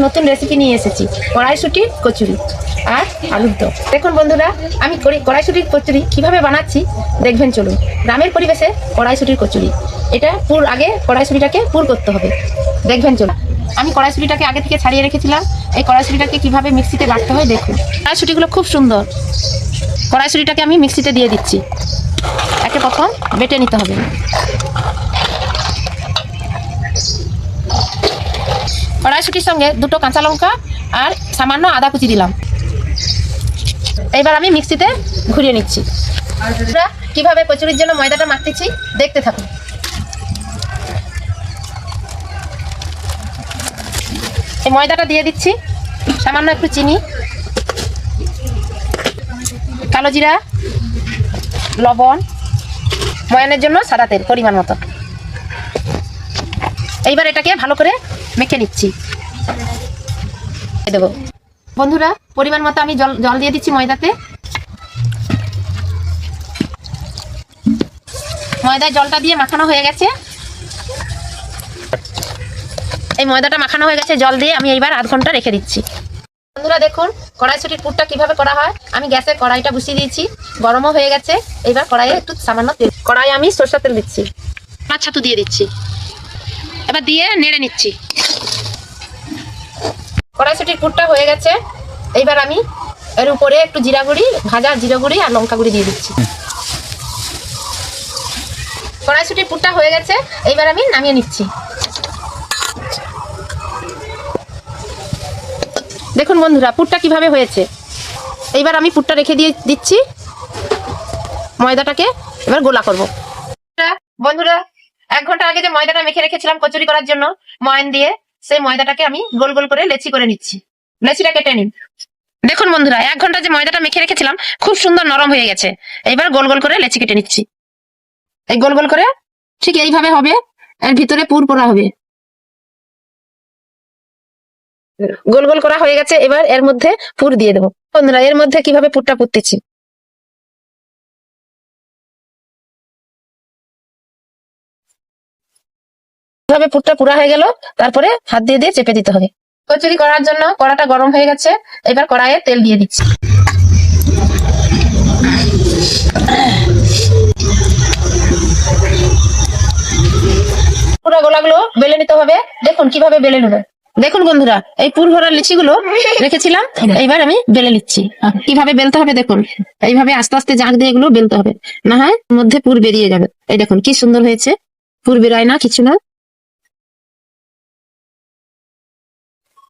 নতুন রেসিপি নিয়ে এসেছি, কড়াইশুঁটির কচুরি আর আলুর দম। দেখুন বন্ধুরা, আমি কড়াইশুঁটির কচুরি কিভাবে বানাচ্ছি দেখবেন চলুন। গ্রামের পরিবেশে কড়াইশুঁটির কচুরি, এটা আগে কড়াইশুঁটিটাকে পুর করতে হবে, দেখবেন চলুন। আমি কড়াইশুঁটিটাকে আগে থেকে ছাড়িয়ে রেখেছিলাম। এই কড়াইশুঁটিটাকে কিভাবে মিক্সিতে বাটতে হয় দেখুন। কড়াইশুঁটিগুলো খুব সুন্দর। কড়াইশুঁটিটাকে আমি মিক্সিতে দিয়ে দিচ্ছি। একে প্রথম বেটে নিতে হবে। কড়াইশুঁটির সঙ্গে দুটো কাঁচা লঙ্কা আর সামান্য আদা কুচি দিলাম। এইবার আমি মিক্সিতে ঘুরিয়ে নিচ্ছি। কিভাবে কচুরির জন্য ময়দাটা মাখতেছি দেখতে থাকুন। এই ময়দাটা দিয়ে দিচ্ছি, সামান্য একটু চিনি, কালো জিরা, লবণ, ময়ানের জন্য সাদা তেল পরিমাণ মতো। এইবার এটাকে ভালো করে মেখে নিচ্ছি। দেবো বন্ধুরা, পরিমাণ মতো আমি জল দিয়ে দিচ্ছি ময়দাতে। ময়দায় জলটা দিয়ে মাখানো হয়ে গেছে। এই ময়দাটা মাখানো হয়ে গেছে জল দিয়ে, আমি এইবার আধ ঘন্টা রেখে দিচ্ছি। বন্ধুরা দেখুন কড়াইশুঁটির পুরটা কিভাবে করা হয়। আমি গ্যাসে কড়াইটা বসিয়ে দিয়েছি, গরমও হয়ে গেছে। এইবার কড়াইয়ে একটু সামান্য তেল, কড়াইয়ে আমি সরষের তেল দিচ্ছি, পাঁচ ছাতু দিয়ে দিচ্ছি। এবার দিয়ে নেড়ে নিচ্ছি। কড়াইশুঁটির পুরটা হয়ে গেছে। এইবার আমি এর উপরে একটু জিরা গুঁড়ি, ভাজা জিরা গুঁড়ি আর লঙ্কা গুঁড়ি দিয়ে দিচ্ছি। কড়াইশুঁটির পুরটা হয়ে গেছে, এইবার আমি নামিয়ে নিচ্ছি। দেখুন বন্ধুরা পুরটা কিভাবে হয়েছে। এইবার আমি পুরটা রেখে দিয়ে দিচ্ছি। ময়দাটাকে এবার গোলা করব। বন্ধুরা 1 ঘন্টা আগে যে ময়দাটা মেখে রেখেছিলাম কচুরি করার জন্য ময়ান দিয়ে, সেই ময়দাটাকে আমি গোল গোল করে লেচি করে নিচ্ছি। লেচিটা কেটে নিন। দেখুন বন্ধুরা 1 ঘন্টা যে ময়দাটা মেখে রেখেছিলাম খুব সুন্দর নরম হয়ে গেছে। এইবার গোল গোল করে লেচি কেটে নিচ্ছি। এই গোল গোল করে ঠিক এইভাবে হবে, এর ভিতরে পুর পড়া হবে। গোল গোল করা হয়ে গেছে। এবার এর মধ্যে পুর দিয়ে দেবো। বন্ধুরা এর মধ্যে কিভাবে পুরটা পুরতেছি। কিভাবে পুরটা পুরা হয়ে গেল, তারপরে হাত দিয়ে দিয়ে চেপে দিতে হবে। কচুরি করার জন্য কড়াটা গরম হয়ে গেছে। এবার কড়াইয়ে তেল দিয়ে দিচ্ছি। পুরো গোলাগুলো বেলে নিতে হবে। দেখুন কিভাবে বেলে নেবে। দেখুন বন্ধুরা এই পুর ভরা লিচিগুলো রেখেছিলাম, এইবার আমি বেলে নিচ্ছি। কিভাবে বেলতে হবে দেখুন, এইভাবে আস্তে আস্তে জাঁক দিয়ে এগুলো বেলতে হবে, না হয় মধ্যে পুর বেরিয়ে যাবে। এই দেখুন কি সুন্দর হয়েছে, পুর বেরোয় না, কিছু না।